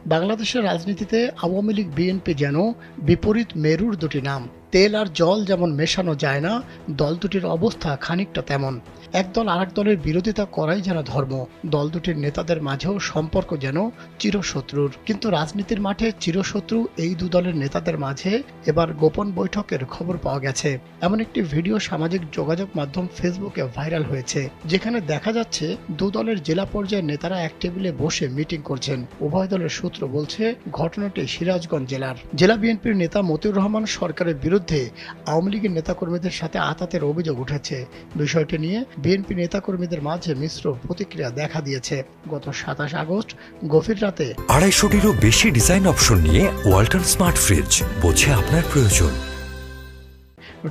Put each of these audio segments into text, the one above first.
বাংলাদেশের রাজনীতিতে আওয়ামী লীগ বিএনপি যেন বিপরীত মেরুর দুটি নাম। তেল আর জল যেমন মেশানো যায় না, দল দুটির অবস্থা খানিকটা তেমন। এক দল আরেক দলের বিরোধিতা করাই যেন ধর্ম। দল দুটির নেতাদের মাঝেও সম্পর্ক যেন চিরশত্রুর। কিন্তু রাজনীতির মাঠে চিরশত্রু এই দু দলের নেতাদের মাঝে এবার গোপন বৈঠকের খবর পাওয়া গেছে। এমন একটি ভিডিও সামাজিক যোগাযোগ মাধ্যম ফেসবুকে ভাইরাল হয়েছে, যেখানে দেখা যাচ্ছে দু দলের জেলা পর্যায়ের নেতারা এক টেবিলে বসে মিটিং করছেন। উভয় দলের সূত্র বলছে ঘটনাটি সিরাজগঞ্জ জেলার। জেলা বিএনপির নেতা মতিউর রহমান সরকারের বিরুদ্ধে আওয়ামী লীগের নেতাকর্মীদের সাথে আঁতাতের অভিযোগ উঠেছে। বিষয়টি নিয়ে বিএনপি নেতাকর্মীদের মাঝে মিশ্র প্রতিক্রিয়া দেখা দিয়েছে। গত 27 আগস্ট গভীর রাতে 250-টিরও বেশি ডিজাইন অপশন নিয়ে ওয়ালটন স্মার্ট ফ্রিজ, বোঝে আপনার প্রয়োজন।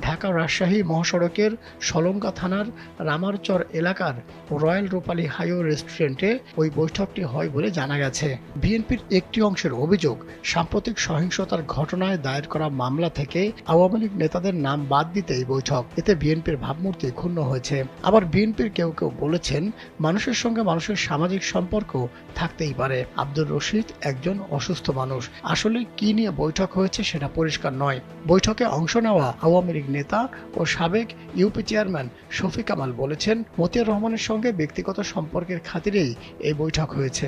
ঢাকা রাজশাহী মহাসড়কের সলঙ্গা থানার রামারচর এলাকার রয়্যাল রূপালী হাইওয়ে রেস্টুরেন্টে ওই বৈঠকটি হয় বলে জানা গেছে। বিএনপির একটি অংশের অভিযোগ, সাম্প্রতিক সহিংসতার ঘটনায় দায়ের করা মামলা থেকে আওয়ামী লীগ নেতাদের নাম বাদ দিতে এই বৈঠক। এতে বিএনপির ভাবমূর্তি ক্ষুণ্ণ হয়েছে। আবার বিএনপির কেউ কেউ বলেছেন, মানুষের সঙ্গে মানুষের সামাজিক সম্পর্ক থাকতেই পারে। আব্দুর রশিদ একজন অসুস্থ মানুষ। আসলে কি নিয়ে বৈঠক হয়েছে সেটা পরিষ্কার নয়। বৈঠকে অংশ নেওয়া আওয়ামী লীগ নেতা ও সাবেক ইউপি চেয়ারম্যান শফিক কামাল বলেছেন, মতিউর রহমানের সঙ্গে ব্যক্তিগত সম্পর্কের খাতিরেই এই বৈঠক হয়েছে।